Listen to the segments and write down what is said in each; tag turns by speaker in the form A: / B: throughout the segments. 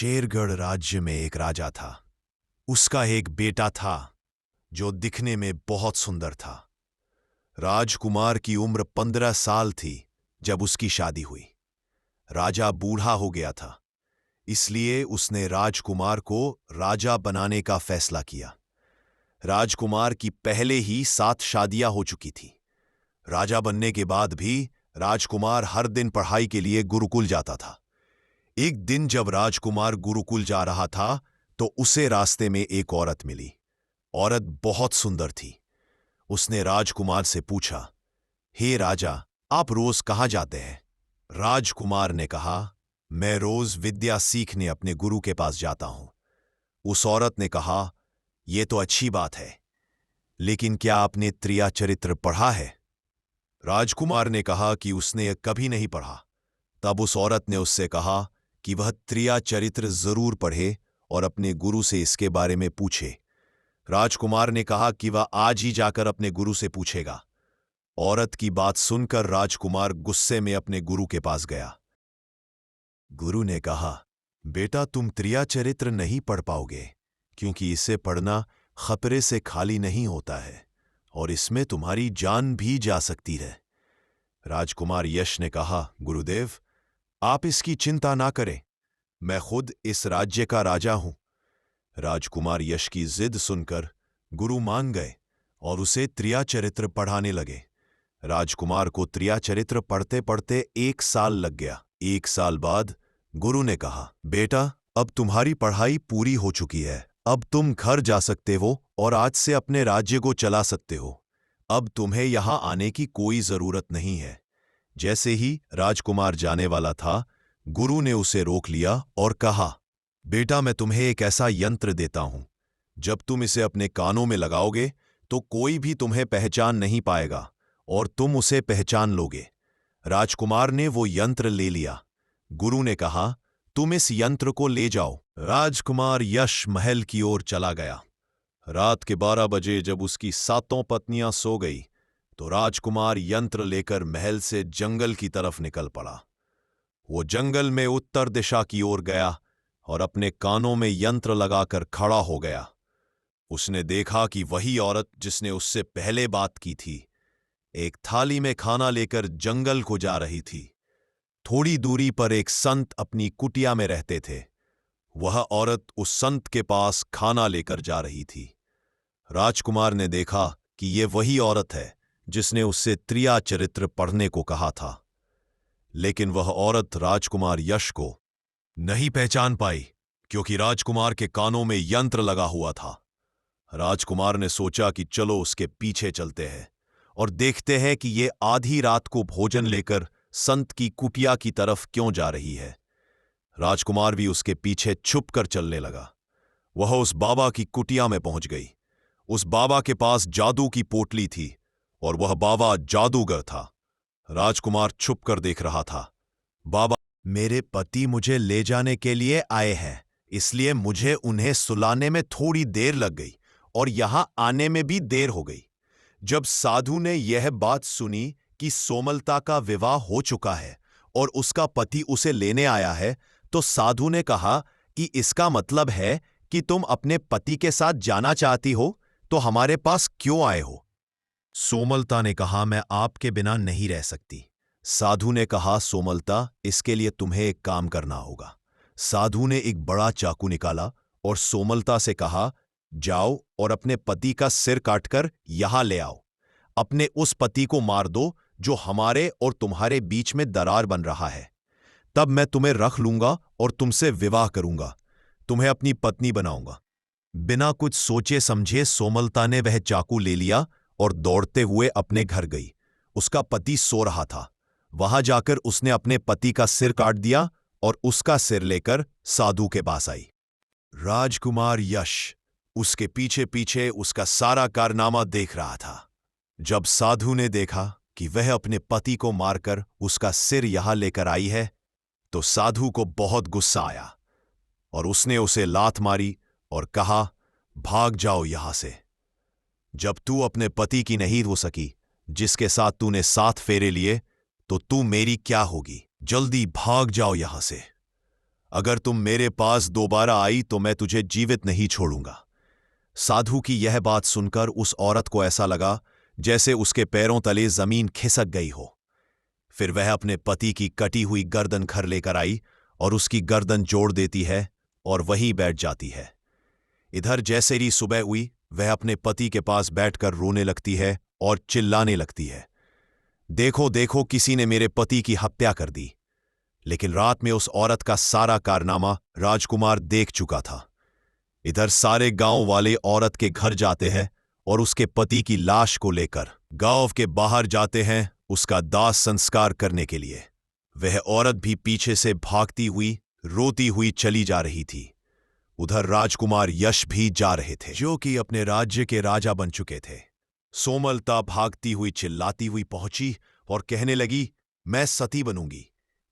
A: शेरगढ़ राज्य में एक राजा था। उसका एक बेटा था जो दिखने में बहुत सुंदर था। राजकुमार की उम्र 15 साल थी जब उसकी शादी हुई। राजा बूढ़ा हो गया था, इसलिए उसने राजकुमार को राजा बनाने का फैसला किया। राजकुमार की पहले ही 7 शादियां हो चुकी थी। राजा बनने के बाद भी राजकुमार हर दिन पढ़ाई के लिए गुरुकुल जाता था। एक दिन जब राजकुमार गुरुकुल जा रहा था तो उसे रास्ते में एक औरत मिली। औरत बहुत सुंदर थी। उसने राजकुमार से पूछा, हे राजा, आप रोज कहाँ जाते हैं? राजकुमार ने कहा, मैं रोज विद्या सीखने अपने गुरु के पास जाता हूं। उस औरत ने कहा, यह तो अच्छी बात है, लेकिन क्या आपने त्रिया चरित्र पढ़ा है? राजकुमार ने कहा कि उसने यह कभी नहीं पढ़ा। तब उस औरत ने उससे कहा कि वह त्रिया चरित्र जरूर पढ़े और अपने गुरु से इसके बारे में पूछे। राजकुमार ने कहा कि वह आज ही जाकर अपने गुरु से पूछेगा। औरत की बात सुनकर राजकुमार गुस्से में अपने गुरु के पास गया। गुरु ने कहा, बेटा, तुम त्रिया चरित्र नहीं पढ़ पाओगे, क्योंकि इसे पढ़ना खतरे से खाली नहीं होता है और इसमें तुम्हारी जान भी जा सकती है। राजकुमार यश ने कहा, गुरुदेव, आप इसकी चिंता ना करें, मैं खुद इस राज्य का राजा हूं। राजकुमार यश की जिद सुनकर गुरु मान गए और उसे त्रिया चरित्र पढ़ाने लगे। राजकुमार को त्रिया चरित्र पढ़ते पढ़ते 1 साल लग गया। 1 साल बाद गुरु ने कहा, बेटा, अब तुम्हारी पढ़ाई पूरी हो चुकी है। अब तुम घर जा सकते हो और आज से अपने राज्य को चला सकते हो। अब तुम्हें यहां आने की कोई जरूरत नहीं है। जैसे ही राजकुमार जाने वाला था, गुरु ने उसे रोक लिया और कहा, बेटा, मैं तुम्हें एक ऐसा यंत्र देता हूं। जब तुम इसे अपने कानों में लगाओगे तो कोई भी तुम्हें पहचान नहीं पाएगा और तुम उसे पहचान लोगे। राजकुमार ने वो यंत्र ले लिया। गुरु ने कहा, तुम इस यंत्र को ले जाओ। राजकुमार यश महल की ओर चला गया। रात के 12 बजे जब उसकी 7 पत्नियां सो गई तो राजकुमार यंत्र लेकर महल से जंगल की तरफ निकल पड़ा। वो जंगल में उत्तर दिशा की ओर गया और अपने कानों में यंत्र लगाकर खड़ा हो गया। उसने देखा कि वही औरत जिसने उससे पहले बात की थी, एक थाली में खाना लेकर जंगल को जा रही थी। थोड़ी दूरी पर एक संत अपनी कुटिया में रहते थे। वह औरत उस संत के पास खाना लेकर जा रही थी। राजकुमार ने देखा कि यह वही औरत है जिसने उससे त्रिया चरित्र पढ़ने को कहा था, लेकिन वह औरत राजकुमार यश को नहीं पहचान पाई, क्योंकि राजकुमार के कानों में यंत्र लगा हुआ था। राजकुमार ने सोचा कि चलो उसके पीछे चलते हैं और देखते हैं कि ये आधी रात को भोजन लेकर संत की कुटिया की तरफ क्यों जा रही है। राजकुमार भी उसके पीछे छुपकर चलने लगा। वह उस बाबा की कुटिया में पहुंच गई। उस बाबा के पास जादू की पोटली थी और वह बाबा जादूगर था। राजकुमार छुपकर देख रहा था। बाबा, मेरे पति मुझे ले जाने के लिए आए हैं, इसलिए मुझे उन्हें सुलाने में थोड़ी देर लग गई और यहां आने में भी देर हो गई। जब साधु ने यह बात सुनी कि सोमलता का विवाह हो चुका है और उसका पति उसे लेने आया है, तो साधु ने कहा कि इसका मतलब है कि तुम अपने पति के साथ जाना चाहती हो, तो हमारे पास क्यों आए हो? सोमलता ने कहा, मैं आपके बिना नहीं रह सकती। साधु ने कहा, सोमलता, इसके लिए तुम्हें एक काम करना होगा। साधु ने एक बड़ा चाकू निकाला और सोमलता से कहा, जाओ और अपने पति का सिर काटकर यहां ले आओ। अपने उस पति को मार दो जो हमारे और तुम्हारे बीच में दरार बन रहा है। तब मैं तुम्हें रख लूंगा और तुमसे विवाह करूंगा, तुम्हें अपनी पत्नी बनाऊंगा। बिना कुछ सोचे समझे सोमलता ने वह चाकू ले लिया और दौड़ते हुए अपने घर गई। उसका पति सो रहा था। वहां जाकर उसने अपने पति का सिर काट दिया और उसका सिर लेकर साधु के पास आई। राजकुमार यश उसके पीछे पीछे उसका सारा कारनामा देख रहा था। जब साधु ने देखा कि वह अपने पति को मारकर उसका सिर यहां लेकर आई है, तो साधु को बहुत गुस्सा आया और उसने उसे लात मारी और कहा, भाग जाओ यहां से। जब तू अपने पति की नहीं हो सकी, जिसके साथ तूने 7 फेरे लिए, तो तू मेरी क्या होगी? जल्दी भाग जाओ यहां से। अगर तुम मेरे पास दोबारा आई तो मैं तुझे जीवित नहीं छोड़ूंगा। साधु की यह बात सुनकर उस औरत को ऐसा लगा जैसे उसके पैरों तले जमीन खिसक गई हो। फिर वह अपने पति की कटी हुई गर्दन घर लेकर आई और उसकी गर्दन जोड़ देती है और वहीं बैठ जाती है। इधर जैसे ही सुबह हुई वह अपने पति के पास बैठकर रोने लगती है और चिल्लाने लगती है, देखो देखो, किसी ने मेरे पति की हत्या कर दी। लेकिन रात में उस औरत का सारा कारनामा राजकुमार देख चुका था। इधर सारे गांव वाले औरत के घर जाते हैं और उसके पति की लाश को लेकर गांव के बाहर जाते हैं उसका दाह संस्कार करने के लिए। वह औरत भी पीछे से भागती हुई रोती हुई चली जा रही थी। उधर राजकुमार यश भी जा रहे थे, जो कि अपने राज्य के राजा बन चुके थे। सोमलता भागती हुई चिल्लाती हुई पहुंची और कहने लगी, मैं सती बनूंगी,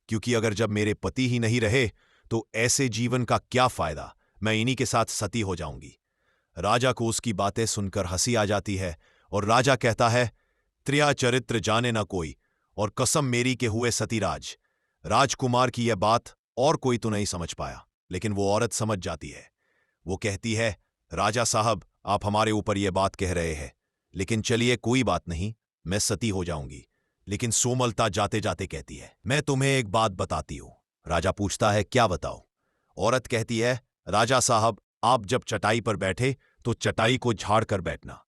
A: क्योंकि अगर जब मेरे पति ही नहीं रहे तो ऐसे जीवन का क्या फायदा, मैं इन्हीं के साथ सती हो जाऊंगी। राजा को उसकी बातें सुनकर हंसी आ जाती है और राजा कहता है, त्रिया चरित्र जाने ना कोई, और कसम मेरी के हुए सतीराज। राजकुमार की यह बात और कोई तो नहीं समझ पाया, लेकिन वो औरत समझ जाती है। वो कहती है, राजा साहब, आप हमारे ऊपर यह बात कह रहे हैं, लेकिन चलिए कोई बात नहीं, मैं सती हो जाऊंगी। लेकिन सोमलता जाते जाते कहती है, मैं तुम्हें एक बात बताती हूं। राजा पूछता है, क्या बताओ? औरत कहती है, राजा साहब, आप जब चटाई पर बैठे तो चटाई को झाड़ कर बैठना।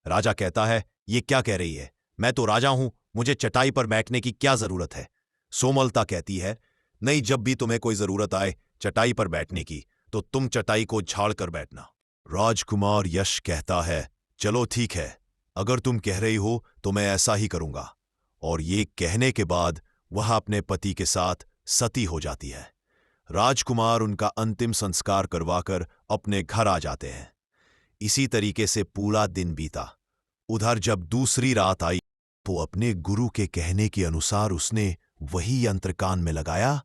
A: राजा कहता है, ये क्या कह रही है? मैं तो राजा हूं, मुझे चटाई पर बैठने की क्या जरूरत है? सोमलता कहती है, नहीं, जब भी तुम्हें कोई जरूरत आए चटाई पर बैठने की तो तुम चटाई को झाड़ कर बैठना। राजकुमार यश कहता है, चलो ठीक है, अगर तुम कह रही हो तो मैं ऐसा ही करूंगा। और ये कहने के बाद वह अपने पति के साथ सती हो जाती है। राजकुमार उनका अंतिम संस्कार करवाकर अपने घर आ जाते हैं। इसी तरीके से पूरा दिन बीता। उधर जब दूसरी रात आई तो अपने गुरु के कहने के अनुसार उसने वही यंत्र कान में लगाया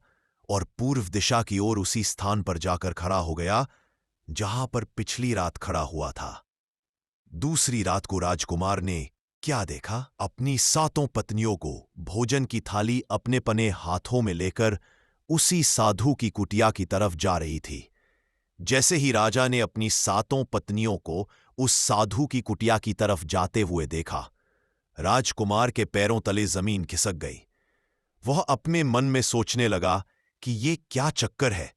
A: और पूर्व दिशा की ओर उसी स्थान पर जाकर खड़ा हो गया जहां पर पिछली रात खड़ा हुआ था। दूसरी रात को राजकुमार ने क्या देखा? अपनी 7 पत्नियों को भोजन की थाली अपने पने हाथों में लेकर उसी साधु की कुटिया की तरफ जा रही थी। जैसे ही राजा ने अपनी 7 पत्नियों को उस साधु की कुटिया की तरफ जाते हुए देखा, राजकुमार के पैरों तले जमीन खिसक गई। वह अपने मन में सोचने लगा कि ये क्या चक्कर है।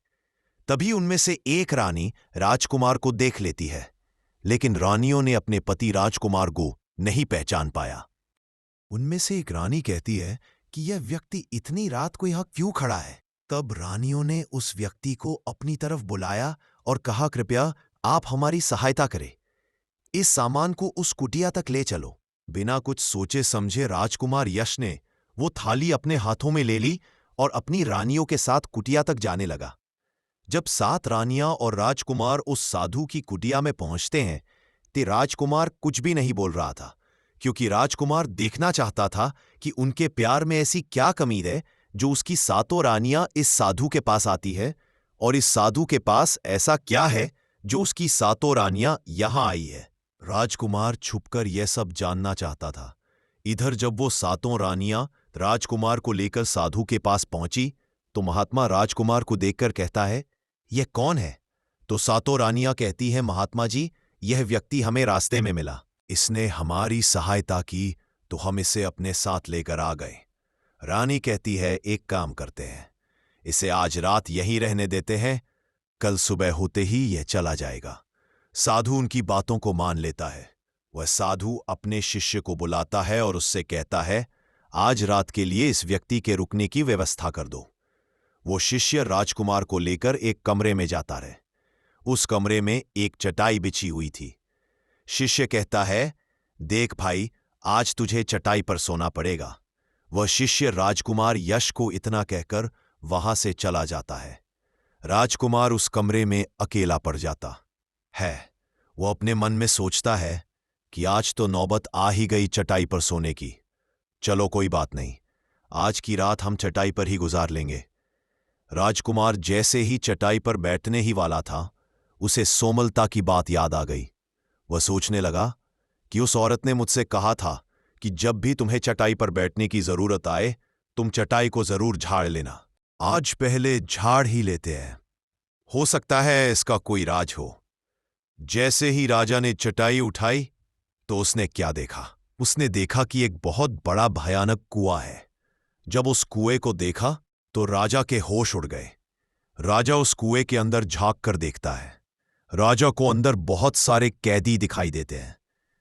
A: तभी उनमें से एक रानी राजकुमार को देख लेती है, लेकिन रानियों ने अपने पति राजकुमार को नहीं पहचान पाया। उनमें से एक रानी कहती है कि यह व्यक्ति इतनी रात को यहां क्यों खड़ा है? तब रानियों ने उस व्यक्ति को अपनी तरफ बुलाया और कहा, कृपया आप हमारी सहायता करें, इस सामान को उस कुटिया तक ले चलो। बिना कुछ सोचे समझे राजकुमार यश ने वो थाली अपने हाथों में ले ली और अपनी रानियों के साथ कुटिया तक जाने लगा। जब 7 रानियां और राजकुमार उस साधु की कुटिया में पहुंचते हैं तो राजकुमार कुछ भी नहीं बोल रहा था, क्योंकि राजकुमार देखना चाहता था कि उनके प्यार में ऐसी क्या कमी है जो उसकी 7 रानियां इस साधु के पास आती है, और इस साधु के पास ऐसा क्या है जो उसकी 7 रानियां यहां आई है। राजकुमार छुपकर यह सब जानना चाहता था। इधर जब वो 7 रानियां राजकुमार को लेकर साधु के पास पहुंची तो महात्मा राजकुमार को देखकर कहता है, यह कौन है? तो 7 रानियां कहती हैं, महात्मा जी, यह व्यक्ति हमें रास्ते में मिला, इसने हमारी सहायता की तो हम इसे अपने साथ लेकर आ गए। रानी कहती है, एक काम करते हैं, इसे आज रात यहीं रहने देते हैं, कल सुबह होते ही यह चला जाएगा। साधु उनकी बातों को मान लेता है। वह साधु अपने शिष्य को बुलाता है और उससे कहता है, आज रात के लिए इस व्यक्ति के रुकने की व्यवस्था कर दो। वो शिष्य राजकुमार को लेकर एक कमरे में जाता रहे। उस कमरे में एक चटाई बिछी हुई थी। शिष्य कहता है, देख भाई, आज तुझे चटाई पर सोना पड़ेगा। वह शिष्य राजकुमार यश को इतना कहकर वहां से चला जाता है। राजकुमार उस कमरे में अकेला पड़ जाता है। वो अपने मन में सोचता है कि आज तो नौबत आ ही गई चटाई पर सोने की। चलो कोई बात नहीं, आज की रात हम चटाई पर ही गुजार लेंगे। राजकुमार जैसे ही चटाई पर बैठने ही वाला था, उसे सोमलता की बात याद आ गई। वह सोचने लगा कि उस औरत ने मुझसे कहा था कि जब भी तुम्हें चटाई पर बैठने की जरूरत आए तुम चटाई को जरूर झाड़ लेना। आज पहले झाड़ ही लेते हैं। हो सकता है इसका कोई राज हो। जैसे ही राजा ने चटाई उठाई तो उसने क्या देखा? उसने देखा कि एक बहुत बड़ा भयानक कुआं है। जब उस कुएं को देखा तो राजा के होश उड़ गए। राजा उस कुएं के अंदर झांक कर देखता है। राजा को अंदर बहुत सारे कैदी दिखाई देते हैं,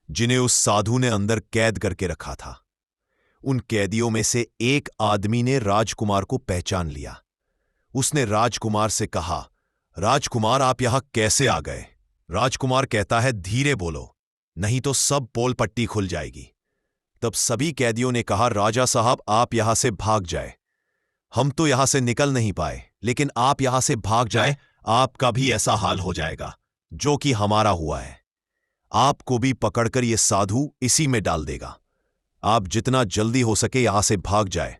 A: जिन्हें उस साधु ने अंदर कैद करके रखा था। उन कैदियों में से एक आदमी ने राजकुमार को पहचान लिया। उसने राजकुमार से कहा, राजकुमार, आप यहां कैसे आ गए? राजकुमार कहता है, धीरे बोलो, नहीं तो सब पोल पट्टी खुल जाएगी। तब सभी कैदियों ने कहा, राजा साहब, आप यहां से भाग जाए। हम तो यहां से निकल नहीं पाए, लेकिन आप यहां से भाग जाए, आपका भी ऐसा हाल हो जाएगा जो कि हमारा हुआ है। आपको भी पकड़कर यह साधु इसी में डाल देगा। आप जितना जल्दी हो सके यहां से भाग जाए।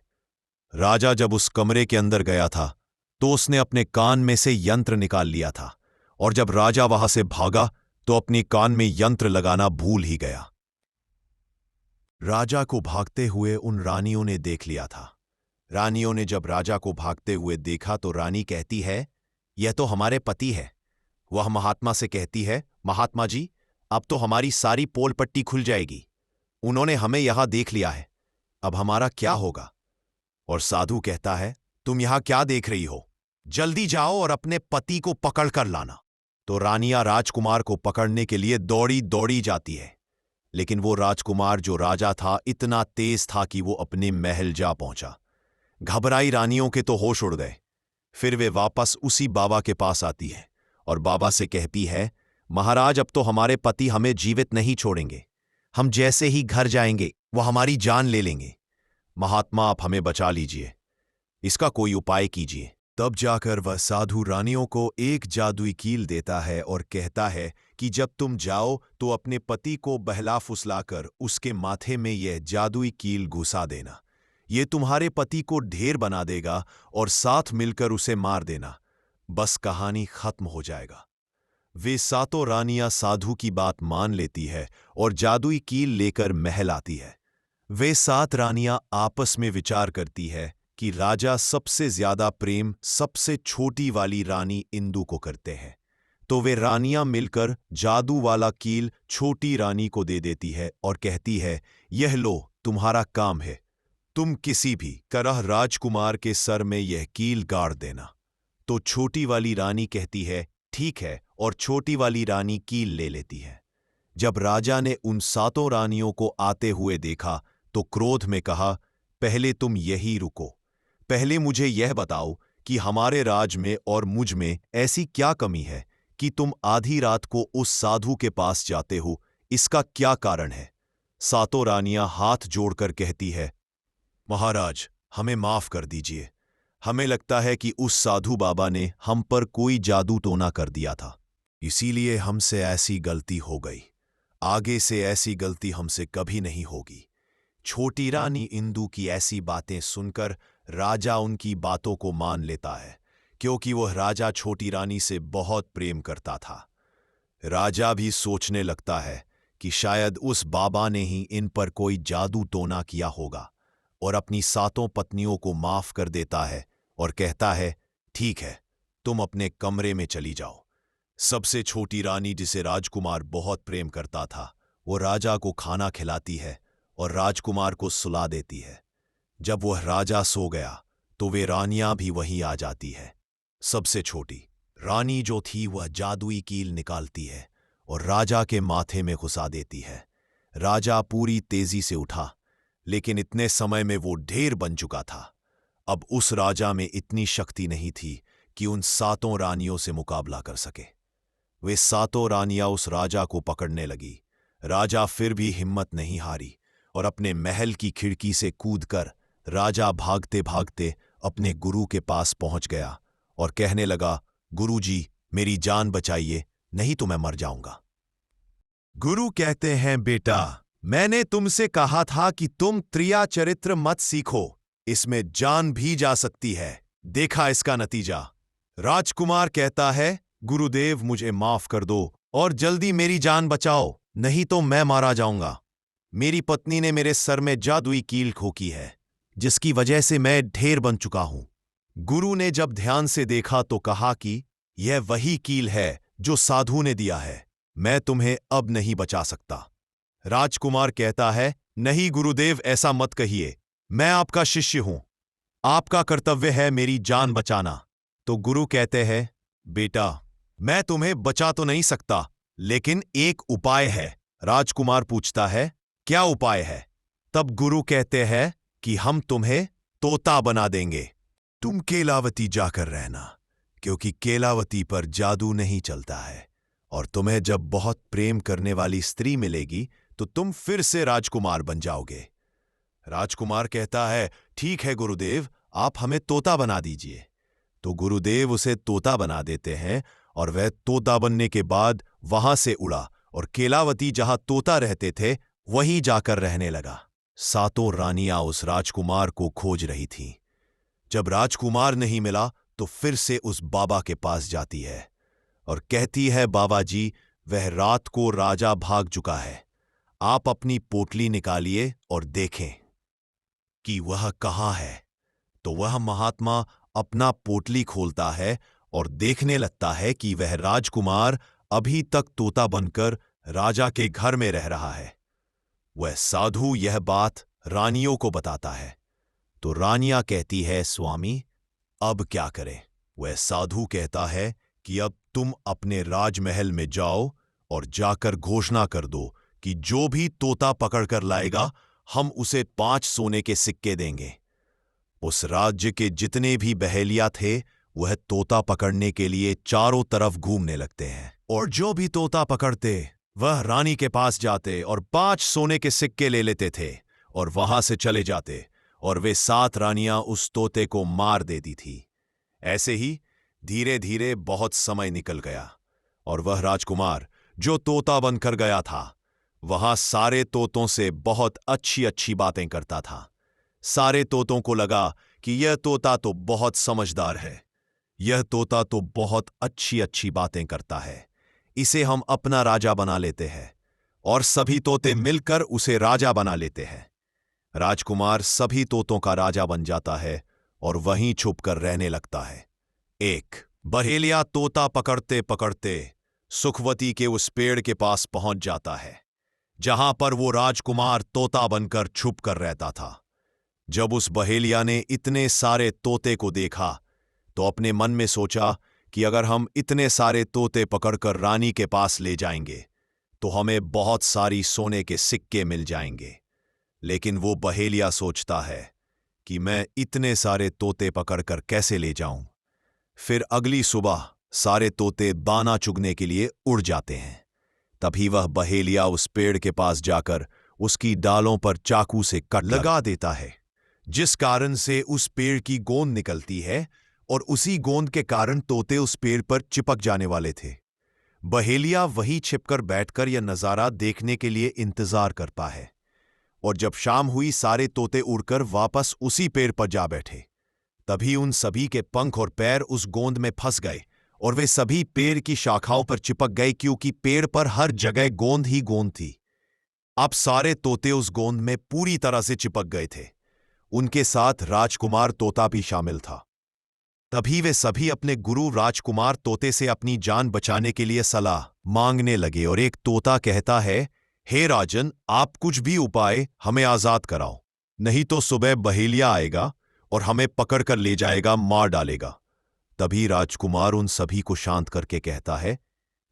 A: राजा जब उस कमरे के अंदर गया था तो उसने अपने कान में से यंत्र निकाल लिया था, और जब राजा वहां से भागा तो अपनी कान में यंत्र लगाना भूल ही गया। राजा को भागते हुए उन रानियों ने देख लिया था। रानियों ने जब राजा को भागते हुए देखा तो रानी कहती है, यह तो हमारे पति है। वह महात्मा से कहती है, महात्मा जी, अब तो हमारी सारी पोल पट्टी खुल जाएगी। उन्होंने हमें यहां देख लिया है, अब हमारा क्या होगा? और साधु कहता है, तुम यहां क्या देख रही हो? जल्दी जाओ और अपने पति को पकड़ कर लाना। तो रानियां राजकुमार को पकड़ने के लिए दौड़ी दौड़ी जाती है, लेकिन वो राजकुमार जो राजा था इतना तेज था कि वो अपने महल जा पहुंचा। घबराई रानियों के तो होश उड़ गए। फिर वे वापस उसी बाबा के पास आती है और बाबा से कहती है, महाराज, अब तो हमारे पति हमें जीवित नहीं छोड़ेंगे। हम जैसे ही घर जाएंगे वो हमारी जान ले लेंगे। महात्मा, आप हमें बचा लीजिए, इसका कोई उपाय कीजिए। तब जाकर वह साधु रानियों को एक जादुई कील देता है और कहता है कि जब तुम जाओ तो अपने पति को बहला फुसलाकर उसके माथे में यह जादुई कील घुसा देना। ये तुम्हारे पति को ढेर बना देगा और साथ मिलकर उसे मार देना। बस कहानी खत्म हो जाएगा। वे सातों रानियां साधु की बात मान लेती है और जादुई कील लेकर महल आती है। वे 7 रानियां आपस में विचार करती है कि राजा सबसे ज्यादा प्रेम सबसे छोटी वाली रानी इंदु को करते हैं, तो वे रानियां मिलकर जादू वाला कील छोटी रानी को दे देती है और कहती है, यह लो, तुम्हारा काम है, तुम किसी भी तरह राजकुमार के सर में यह कील गाड़ देना। तो छोटी वाली रानी कहती है, ठीक है, और छोटी वाली रानी कील ले लेती है। जब राजा ने उन 7 रानियों को आते हुए देखा तो क्रोध में कहा, पहले तुम यही रुको, पहले मुझे यह बताओ कि हमारे राज में और मुझ में ऐसी क्या कमी है कि तुम आधी रात को उस साधु के पास जाते हो? इसका क्या कारण है? 7 रानियां हाथ जोड़कर कहती है, महाराज, हमें माफ कर दीजिए। हमें लगता है कि उस साधु बाबा ने हम पर कोई जादू टोना कर दिया था, इसीलिए हमसे ऐसी गलती हो गई। आगे से ऐसी गलती हमसे कभी नहीं होगी। छोटी रानी इंदु की ऐसी बातें सुनकर राजा उनकी बातों को मान लेता है, क्योंकि वह राजा छोटी रानी से बहुत प्रेम करता था। राजा भी सोचने लगता है कि शायद उस बाबा ने ही इन पर कोई जादू टोना किया होगा, और अपनी 7 पत्नियों को माफ कर देता है और कहता है, ठीक है, तुम अपने कमरे में चली जाओ। सबसे छोटी रानी, जिसे राजकुमार बहुत प्रेम करता था, वो राजा को खाना खिलाती है और राजकुमार को सुला देती है। जब वह राजा सो गया तो वे रानियां भी वहीं आ जाती है। सबसे छोटी रानी जो थी वह जादुई कील निकालती है और राजा के माथे में घुसा देती है। राजा पूरी तेजी से उठा, लेकिन इतने समय में वो ढेर बन चुका था। अब उस राजा में इतनी शक्ति नहीं थी कि उन 7 रानियों से मुकाबला कर सके। वे 7 रानियां उस राजा को पकड़ने लगी। राजा फिर भी हिम्मत नहीं हारी और अपने महल की खिड़की से कूदकर राजा भागते भागते अपने गुरु के पास पहुंच गया और कहने लगा, गुरुजी, मेरी जान बचाइए, नहीं तो मैं मर जाऊंगा। गुरु कहते हैं, बेटा, मैंने तुमसे कहा था कि तुम त्रिया चरित्र मत सीखो, इसमें जान भी जा सकती है। देखा इसका नतीजा। राजकुमार कहता है, गुरुदेव, मुझे माफ कर दो और जल्दी मेरी जान बचाओ, नहीं तो मैं मारा जाऊंगा। मेरी पत्नी ने मेरे सर में जादुई कील ठोकी है, जिसकी वजह से मैं ढेर बन चुका हूं। गुरु ने जब ध्यान से देखा तो कहा कि यह वही कील है जो साधु ने दिया है। मैं तुम्हें अब नहीं बचा सकता। राजकुमार कहता है, नहीं गुरुदेव, ऐसा मत कहिए। मैं आपका शिष्य हूं। आपका कर्तव्य है मेरी जान बचाना। तो गुरु कहते हैं, बेटा, मैं तुम्हें बचा तो नहीं सकता, लेकिन एक उपाय है। राजकुमार पूछता है, क्या उपाय है? तब गुरु कहते हैं कि हम तुम्हें तोता बना देंगे। तुम केलावती जाकर रहना, क्योंकि केलावती पर जादू नहीं चलता है, और तुम्हें जब बहुत प्रेम करने वाली स्त्री मिलेगी तो तुम फिर से राजकुमार बन जाओगे। राजकुमार कहता है, ठीक है गुरुदेव, आप हमें तोता बना दीजिए। तो गुरुदेव उसे तोता बना देते हैं, और वह तोता बनने के बाद वहां से उड़ा और केलावती जहां तोता रहते थे वहीं जाकर रहने लगा। सातों रानियां उस राजकुमार को खोज रही थीं। जब राजकुमार नहीं मिला तो फिर से उस बाबा के पास जाती है और कहती है, बाबा जी, वह रात को राजा भाग चुका है। आप अपनी पोटली निकालिए और देखें कि वह कहाँ है। तो वह महात्मा अपना पोटली खोलता है और देखने लगता है कि वह राजकुमार अभी तक तोता बनकर राजा के घर में रह रहा है। वह साधु यह बात रानियों को बताता है। तो रानियां कहती है, स्वामी, अब क्या करें? वह साधु कहता है कि अब तुम अपने राजमहल में जाओ और जाकर घोषणा कर दो कि जो भी तोता पकड़कर लाएगा, हम उसे 5 सोने के सिक्के देंगे। उस राज्य के जितने भी बहेलिया थे वह तोता पकड़ने के लिए चारों तरफ घूमने लगते हैं, और जो भी तोता पकड़ते वह रानी के पास जाते और 5 सोने के सिक्के ले लेते थे और वहां से चले जाते, और वे 7 रानियां उस तोते को मार देती थी। ऐसे ही धीरे धीरे बहुत समय निकल गया, और वह राजकुमार जो तोता बनकर गया था वहां सारे तोतों से बहुत अच्छी अच्छी बातें करता था। सारे तोतों को लगा कि यह तोता तो बहुत समझदार है, यह तोता तो बहुत अच्छी अच्छी बातें करता है, इसे हम अपना राजा बना लेते हैं। और सभी तोते मिलकर उसे राजा बना लेते हैं। राजकुमार सभी तोतों का राजा बन जाता है और वहीं छुपकर रहने लगता है। एक बहेलिया तोता पकड़ते पकड़ते सुखवती के उस पेड़ के पास पहुंच जाता है जहां पर वो राजकुमार तोता बनकर छुप कर रहता था। जब उस बहेलिया ने इतने सारे तोते को देखा तो अपने मन में सोचा कि अगर हम इतने सारे तोते पकड़कर रानी के पास ले जाएंगे तो हमें बहुत सारी सोने के सिक्के मिल जाएंगे। लेकिन वो बहेलिया सोचता है कि मैं इतने सारे तोते पकड़कर कैसे ले जाऊं। फिर अगली सुबह सारे तोते दाना चुगने के लिए उड़ जाते हैं। तभी वह बहेलिया उस पेड़ के पास जाकर उसकी डालों पर चाकू से कट लगा देता है, जिस कारण से उस पेड़ की गोंद निकलती है, और उसी गोंद के कारण तोते उस पेड़ पर चिपक जाने वाले थे। बहेलिया वहीं छिपकर बैठकर यह नजारा देखने के लिए इंतजार करता है, और जब शाम हुई सारे तोते उड़कर वापस उसी पेड़ पर जा बैठे। तभी उन सभी के पंख और पैर उस गोंद में फंस गए और वे सभी पेड़ की शाखाओं पर चिपक गए, क्योंकि पेड़ पर हर जगह गोंद ही गोंद थी। अब सारे तोते उस गोंद में पूरी तरह से चिपक गए थे। उनके साथ राजकुमार तोता भी शामिल था। तभी वे सभी अपने गुरु राजकुमार तोते से अपनी जान बचाने के लिए सलाह मांगने लगे, और एक तोता कहता है, हे राजन, आप कुछ भी उपाय हमें आजाद कराओ, नहीं तो सुबह बहेलिया आएगा और हमें पकड़कर ले जाएगा, मार डालेगा। तभी राजकुमार उन सभी को शांत करके कहता है,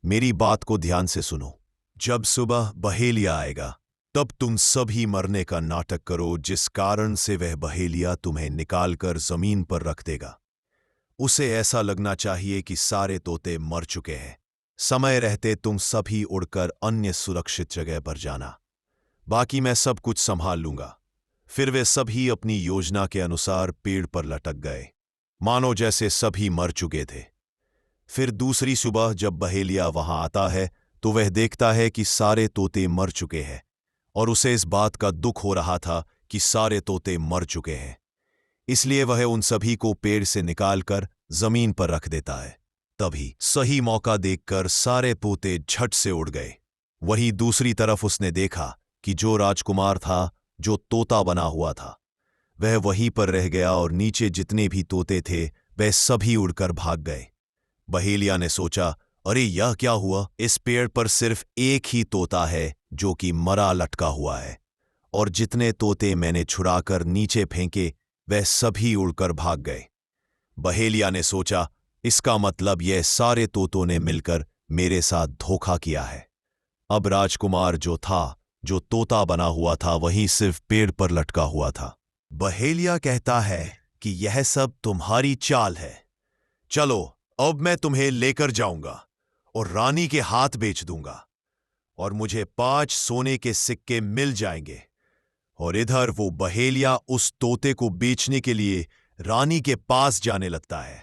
A: मेरी बात को ध्यान से सुनो। जब सुबह बहेलिया आएगा तब तुम सभी मरने का नाटक करो, जिस कारण से वह बहेलिया तुम्हें निकालकर जमीन पर रख देगा। उसे ऐसा लगना चाहिए कि सारे तोते मर चुके हैं। समय रहते तुम सभी उड़कर अन्य सुरक्षित जगह पर जाना, बाकी मैं सब कुछ संभाल लूंगा। फिर वे सभी अपनी योजना के अनुसार पेड़ पर लटक गए, मानो जैसे सभी मर चुके थे। फिर दूसरी सुबह जब बहेलिया वहां आता है तो वह देखता है कि सारे तोते मर चुके हैं, और उसे इस बात का दुख हो रहा था कि सारे तोते मर चुके हैं। इसलिए वह उन सभी को पेड़ से निकालकर जमीन पर रख देता है। तभी सही मौका देखकर सारे तोते झट से उड़ गए। वहीं दूसरी तरफ उसने देखा कि जो राजकुमार था, जो तोता बना हुआ था, वह वहीं पर रह गया, और नीचे जितने भी तोते थे वह सभी उड़कर भाग गए। बहेलिया ने सोचा, अरे यह क्या हुआ? इस पेड़ पर सिर्फ एक ही तोता है जो कि मरा लटका हुआ है, और जितने तोते मैंने छुड़ाकर नीचे फेंके वह सभी उड़कर भाग गए। बहेलिया ने सोचा, इसका मतलब यह सारे तोतों ने मिलकर मेरे साथ धोखा किया है। अब राजकुमार जो तोता बना हुआ था वहीं सिर्फ पेड़ पर लटका हुआ था। बहेलिया कहता है कि यह सब तुम्हारी चाल है। चलो, अब मैं तुम्हें लेकर जाऊंगा और रानी के हाथ बेच दूंगा, और मुझे 5 सोने के सिक्के मिल जाएंगे। और इधर वो बहेलिया उस तोते को बेचने के लिए रानी के पास जाने लगता है।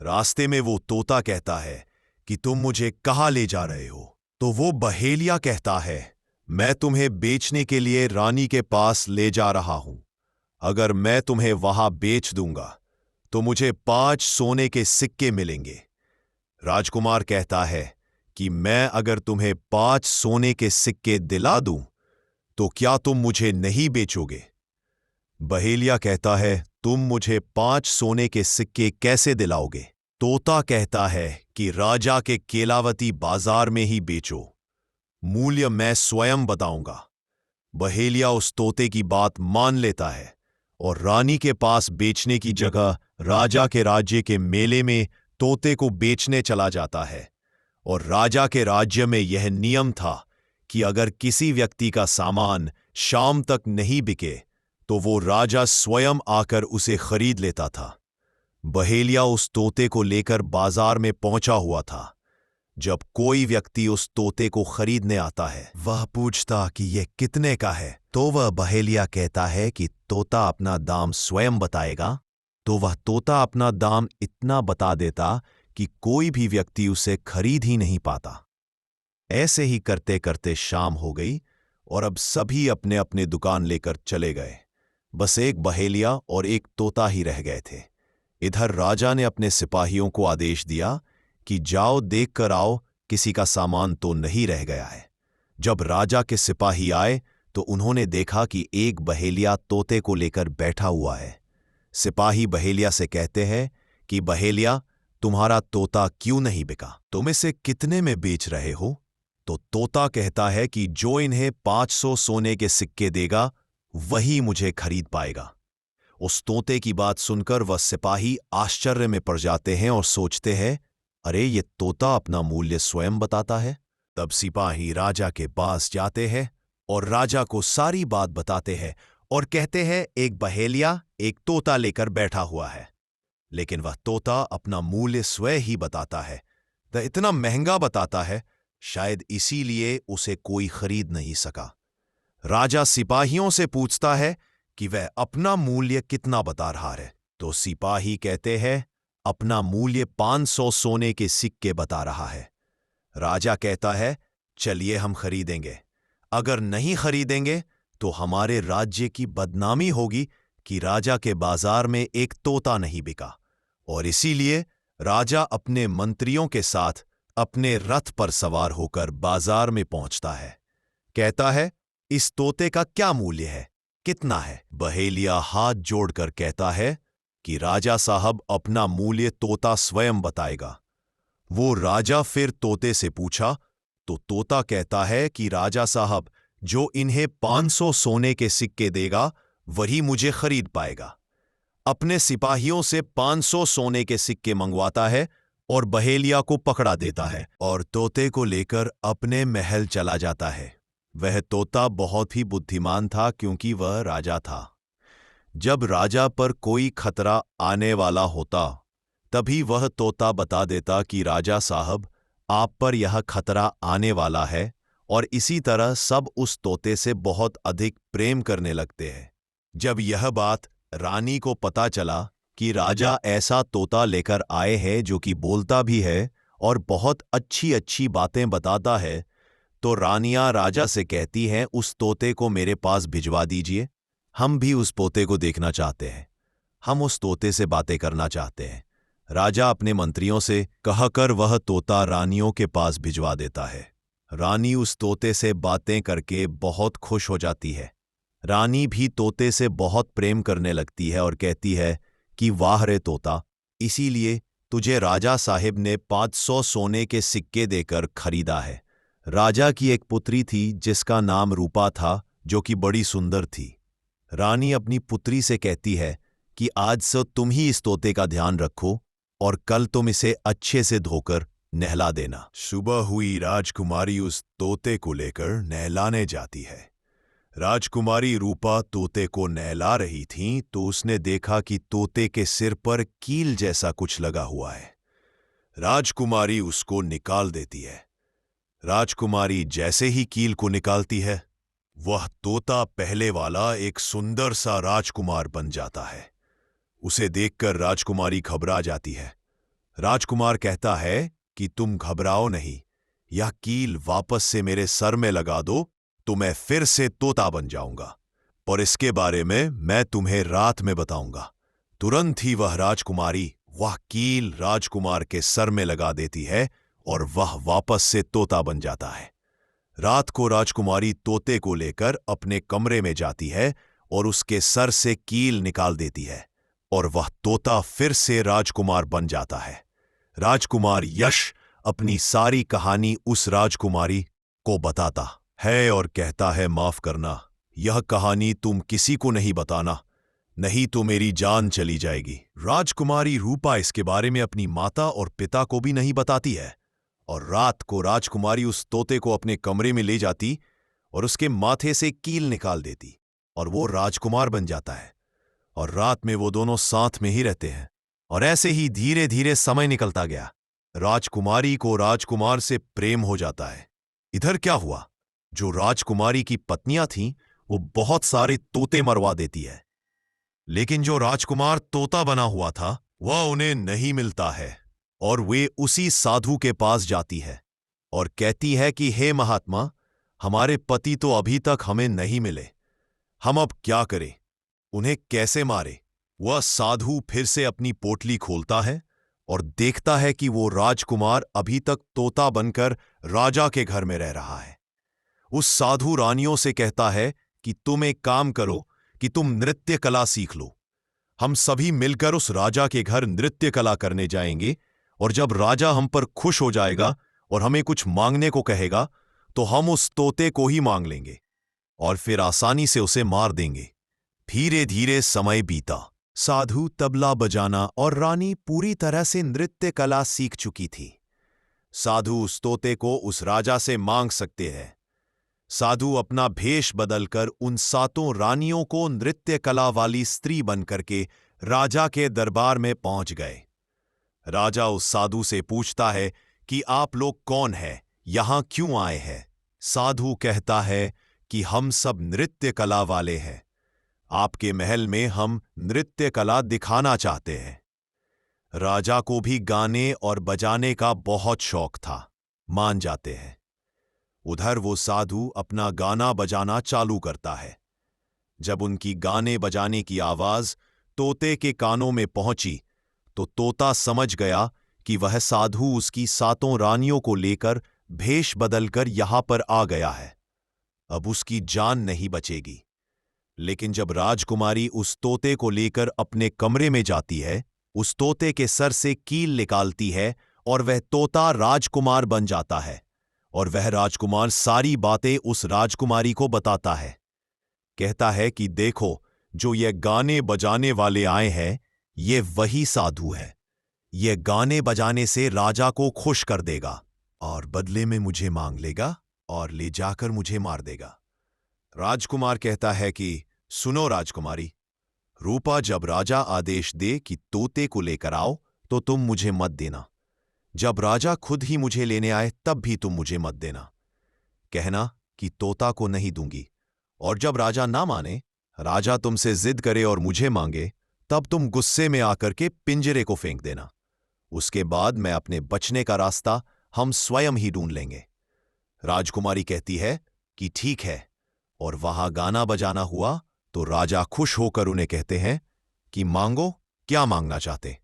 A: रास्ते में वो तोता कहता है कि तुम मुझे कहाँ ले जा रहे हो? तो वो बहेलिया कहता है, मैं तुम्हें बेचने के लिए रानी के पास ले जा रहा हूं। अगर मैं तुम्हें वहां बेच दूंगा तो मुझे 5 सोने के सिक्के मिलेंगे। राजकुमार कहता है कि मैं अगर तुम्हें 5 सोने के सिक्के दिला दूं तो क्या तुम मुझे नहीं बेचोगे? बहेलिया कहता है, तुम मुझे 5 सोने के सिक्के कैसे दिलाओगे? तोता कहता है कि राजा के केलावती बाजार में ही बेचो, मूल्य मैं स्वयं बताऊंगा। बहेलिया उस तोते की बात मान लेता है और रानी के पास बेचने की जगह राजा के राज्य के मेले में तोते को बेचने चला जाता है। और राजा के राज्य में यह नियम था कि अगर किसी व्यक्ति का सामान शाम तक नहीं बिके तो वो राजा स्वयं आकर उसे खरीद लेता था। बहेलिया उस तोते को लेकर बाजार में पहुंचा हुआ था। जब कोई व्यक्ति उस तोते को खरीदने आता है, वह पूछता कि यह कितने का है, तो वह बहेलिया कहता है कि तोता अपना दाम स्वयं बताएगा। तो वह तोता अपना दाम इतना बता देता कि कोई भी व्यक्ति उसे खरीद ही नहीं पाता। ऐसे ही करते करते शाम हो गई और अब सभी अपने अपने दुकान लेकर चले गए। बस एक बहेलिया और एक तोता ही रह गए थे। इधर राजा ने अपने सिपाहियों को आदेश दिया कि जाओ देख कर आओ, किसी का सामान तो नहीं रह गया है। जब राजा के सिपाही आए तो उन्होंने देखा कि एक बहेलिया तोते को लेकर बैठा हुआ है। सिपाही बहेलिया से कहते हैं कि बहेलिया, तुम्हारा तोता क्यों नहीं बिका? तुम इसे कितने में बेच रहे हो? तो तोता कहता है कि जो इन्हें 500 सोने के सिक्के देगा वही मुझे खरीद पाएगा। उस तोते की बात सुनकर वह सिपाही आश्चर्य में पड़ जाते हैं और सोचते हैं, अरे ये तोता अपना मूल्य स्वयं बताता है। तब सिपाही राजा के पास जाते हैं और राजा को सारी बात बताते हैं और कहते हैं, एक बहेलिया एक तोता लेकर बैठा हुआ है, लेकिन वह तोता अपना मूल्य स्वयं ही बताता है। तो इतना महंगा बताता है, शायद इसीलिए उसे कोई खरीद नहीं सका। राजा सिपाहियों से पूछता है कि वह अपना मूल्य कितना बता रहा है। तो सिपाही कहते हैं, अपना मूल्य 500 सोने के सिक्के बता रहा है। राजा कहता है, चलिए हम खरीदेंगे। अगर नहीं खरीदेंगे तो हमारे राज्य की बदनामी होगी कि राजा के बाजार में एक तोता नहीं बिका। और इसीलिए राजा अपने मंत्रियों के साथ अपने रथ पर सवार होकर बाजार में पहुंचता है। कहता है, इस तोते का क्या मूल्य है, कितना है? बहेलिया हाथ जोड़कर कहता है कि राजा साहब, अपना मूल्य तोता स्वयं बताएगा। वो राजा फिर तोते से पूछा तो तोता कहता है कि राजा साहब, जो इन्हें 500 सोने के सिक्के देगा वही मुझे खरीद पाएगा। अपने सिपाहियों से 500 सोने के सिक्के मंगवाता है और बहेलिया को पकड़ा देता है और तोते को लेकर अपने महल चला जाता है। वह तोता बहुत ही बुद्धिमान था क्योंकि वह राजा था। जब राजा पर कोई खतरा आने वाला होता तभी वह तोता बता देता कि राजा साहब, आप पर यह खतरा आने वाला है, और इसी तरह सब उस तोते से बहुत अधिक प्रेम करने लगते हैं। जब यह बात रानी को पता चला कि राजा ऐसा तोता लेकर आए हैं जो कि बोलता भी है और बहुत अच्छी अच्छी बातें बताता है, तो रानियां राजा से कहती हैं, उस तोते को मेरे पास भिजवा दीजिए, हम भी उस तोते को देखना चाहते हैं, हम उस तोते से बातें करना चाहते हैं। राजा अपने मंत्रियों से कहकर वह तोता रानियों के पास भिजवा देता है। रानी उस तोते से बातें करके बहुत खुश हो जाती है। रानी भी तोते से बहुत प्रेम करने लगती है और कहती है कि वाह रे तोता, इसीलिए तुझे राजा साहिब ने 500 सोने के सिक्के देकर खरीदा है। राजा की एक पुत्री थी जिसका नाम रूपा था, जो कि बड़ी सुंदर थी। रानी अपनी पुत्री से कहती है कि आज से तुम ही इस तोते का ध्यान रखो और कल तुम इसे अच्छे से धोकर नहला देना। सुबह हुई, राजकुमारी उस तोते को लेकर नहलाने जाती है। राजकुमारी रूपा तोते को नहला रही थी तो उसने देखा कि तोते के सिर पर कील जैसा कुछ लगा हुआ है। राजकुमारी उसको निकाल देती है। राजकुमारी जैसे ही कील को निकालती है, वह तोता पहले वाला एक सुंदर सा राजकुमार बन जाता है। उसे देखकर राजकुमारी घबरा जाती है। राजकुमार कहता है कि तुम घबराओ नहीं, यह कील वापस से मेरे सर में लगा दो तो मैं फिर से तोता बन जाऊंगा, और इसके बारे में मैं तुम्हें रात में बताऊंगा। तुरंत ही वह राजकुमारी वह कील राजकुमार के सर में लगा देती है और वह वापस से तोता बन जाता है। रात को राजकुमारी तोते को लेकर अपने कमरे में जाती है और उसके सर से कील निकाल देती है और वह तोता फिर से राजकुमार बन जाता है। राजकुमार यश अपनी सारी कहानी उस राजकुमारी को बताता है और कहता है, माफ करना, यह कहानी तुम किसी को नहीं बताना, नहीं तो मेरी जान चली जाएगी। राजकुमारी रूपा इसके बारे में अपनी माता और पिता को भी नहीं बताती है और रात को राजकुमारी उस तोते को अपने कमरे में ले जाती और उसके माथे से कील निकाल देती और वो राजकुमार बन जाता है। और रात में वो दोनों साथ में ही रहते हैं और ऐसे ही धीरे धीरे समय निकलता गया। राजकुमारी को राजकुमार से प्रेम हो जाता है। इधर क्या हुआ, जो राजकुमारी की पत्नियां थीं वो बहुत सारे तोते मरवा देती है, लेकिन जो राजकुमार तोता बना हुआ था वह उन्हें नहीं मिलता है और वे उसी साधु के पास जाती है और कहती है कि हे महात्मा, हमारे पति तो अभी तक हमें नहीं मिले, हम अब क्या करें, उन्हें कैसे मारे। वह साधु फिर से अपनी पोटली खोलता है और देखता है कि वो राजकुमार अभी तक तोता बनकर राजा के घर में रह रहा है। उस साधु रानियों से कहता है कि तुम एक काम करो कि तुम नृत्य कला सीख लो, हम सभी मिलकर उस राजा के घर नृत्य कला करने जाएंगे और जब राजा हम पर खुश हो जाएगा और हमें कुछ मांगने को कहेगा तो हम उस तोते को ही मांग लेंगे और फिर आसानी से उसे मार देंगे। धीरे धीरे समय बीता। साधु तबला बजाना और रानी पूरी तरह से नृत्य कला सीख चुकी थी। साधु उस तोते को उस राजा से मांग सकते हैं। साधु अपना भेष बदलकर उन 7 रानियों को नृत्य कला वाली स्त्री बनकर के राजा के दरबार में पहुंच गए। राजा उस साधु से पूछता है कि आप लोग कौन हैं, यहां क्यों आए हैं। साधु कहता है कि हम सब नृत्य कला वाले हैं, आपके महल में हम नृत्य कला दिखाना चाहते हैं। राजा को भी गाने और बजाने का बहुत शौक था, मान जाते हैं। उधर वो साधु अपना गाना बजाना चालू करता है। जब उनकी गाने बजाने की आवाज तोते के कानों में पहुंची तो तोता समझ गया कि वह साधु उसकी 7 रानियों को लेकर भेष बदलकर यहां पर आ गया है, अब उसकी जान नहीं बचेगी। लेकिन जब राजकुमारी उस तोते को लेकर अपने कमरे में जाती है, उस तोते के सर से कील निकालती है और वह तोता राजकुमार बन जाता है और वह राजकुमार सारी बातें उस राजकुमारी को बताता है। कहता है कि देखो, जो ये गाने बजाने वाले आए हैं ये वही साधु है, ये गाने बजाने से राजा को खुश कर देगा और बदले में मुझे मांग लेगा और ले जाकर मुझे मार देगा। राजकुमार कहता है कि सुनो राजकुमारी, रूपा जब राजा आदेश दे कि तोते को लेकर आओ तो तुम मुझे मत देना, जब राजा खुद ही मुझे लेने आए तब भी तुम मुझे मत देना। कहना कि तोता को नहीं दूंगी, और जब राजा ना माने, राजा तुमसे जिद करे और मुझे मांगे, तब तुम गुस्से में आकर के पिंजरे को फेंक देना। उसके बाद मैं अपने बचने का रास्ता हम स्वयं ही ढूंढ लेंगे। राजकुमारी कहती है कि ठीक है, और वहां गाना बजाना हुआ तो राजा खुश होकर उन्हें कहते हैं कि मांगो, क्या मांगना चाहते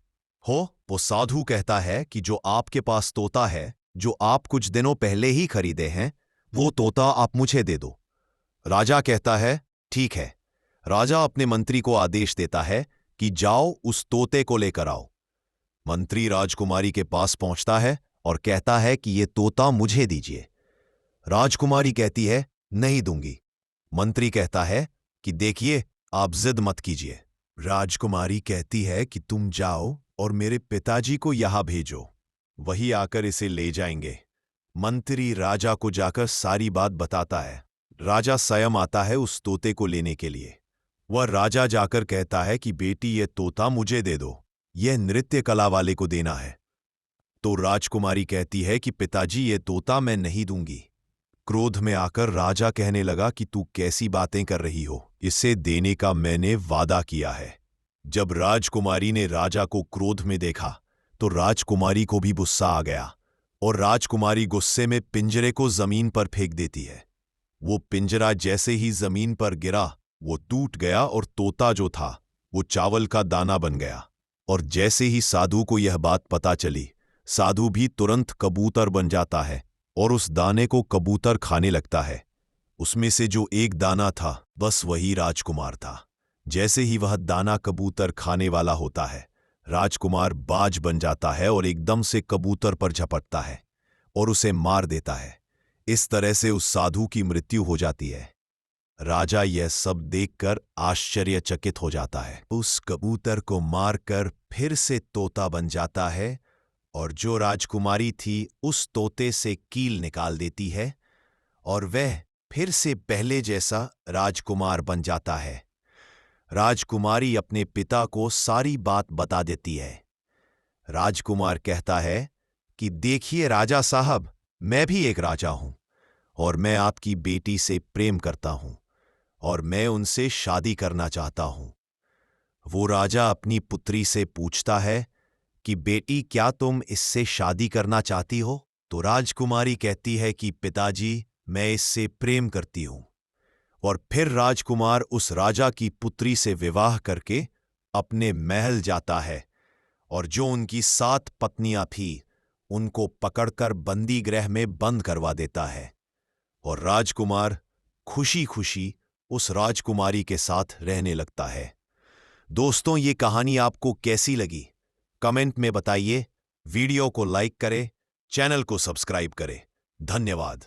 A: हो। वो साधु कहता है कि जो आपके पास तोता है, जो आप कुछ दिनों पहले ही खरीदे हैं, वो तोता आप मुझे दे दो। राजा कहता है ठीक है। राजा अपने मंत्री को आदेश देता है कि जाओ उस तोते को लेकर आओ। मंत्री राजकुमारी के पास पहुंचता है और कहता है कि ये तोता मुझे दीजिए। राजकुमारी कहती है, नहीं दूंगी। मंत्री कहता है कि देखिए, आप जिद मत कीजिए। राजकुमारी कहती है कि तुम जाओ और मेरे पिताजी को यहां भेजो, वही आकर इसे ले जाएंगे। मंत्री राजा को जाकर सारी बात बताता है। राजा स्वयं आता है उस तोते को लेने के लिए। वह राजा जाकर कहता है कि बेटी, ये तोता मुझे दे दो, यह नृत्य कला वाले को देना है। तो राजकुमारी कहती है कि पिताजी, ये तोता मैं नहीं दूंगी। क्रोध में आकर राजा कहने लगा कि तू कैसी बातें कर रही हो, इसे देने का मैंने वादा किया है। जब राजकुमारी ने राजा को क्रोध में देखा तो राजकुमारी को भी गुस्सा आ गया और राजकुमारी गुस्से में पिंजरे को जमीन पर फेंक देती है। वो पिंजरा जैसे ही जमीन पर गिरा वो टूट गया और तोता जो था वो चावल का दाना बन गया। और जैसे ही साधु को यह बात पता चली, साधु भी तुरंत कबूतर बन जाता है और उस दाने को कबूतर खाने लगता है। उसमें से जो एक दाना था बस वही राजकुमार था। जैसे ही वह दाना कबूतर खाने वाला होता है, राजकुमार बाज बन जाता है और एकदम से कबूतर पर झपटता है और उसे मार देता है। इस तरह से उस साधु की मृत्यु हो जाती है। राजा यह सब देखकर आश्चर्यचकित हो जाता है। उस कबूतर को मारकर फिर से तोता बन जाता है और जो राजकुमारी थी उस तोते से कील निकाल देती है और वह फिर से पहले जैसा राजकुमार बन जाता है। राजकुमारी अपने पिता को सारी बात बता देती है। राजकुमार कहता है कि देखिए राजा साहब, मैं भी एक राजा हूं और मैं आपकी बेटी से प्रेम करता हूं और मैं उनसे शादी करना चाहता हूं। वो राजा अपनी पुत्री से पूछता है कि बेटी, क्या तुम इससे शादी करना चाहती हो? तो राजकुमारी कहती है कि पिताजी, मैं इससे प्रेम करती हूं। और फिर राजकुमार उस राजा की पुत्री से विवाह करके अपने महल जाता है और जो उनकी 7 पत्नियां थी उनको पकड़कर बंदी गृह में बंद करवा देता है और राजकुमार खुशी खुशी उस राजकुमारी के साथ रहने लगता है। दोस्तों, ये कहानी आपको कैसी लगी कमेंट में बताइए। वीडियो को लाइक करें, चैनल को सब्सक्राइब करें। धन्यवाद।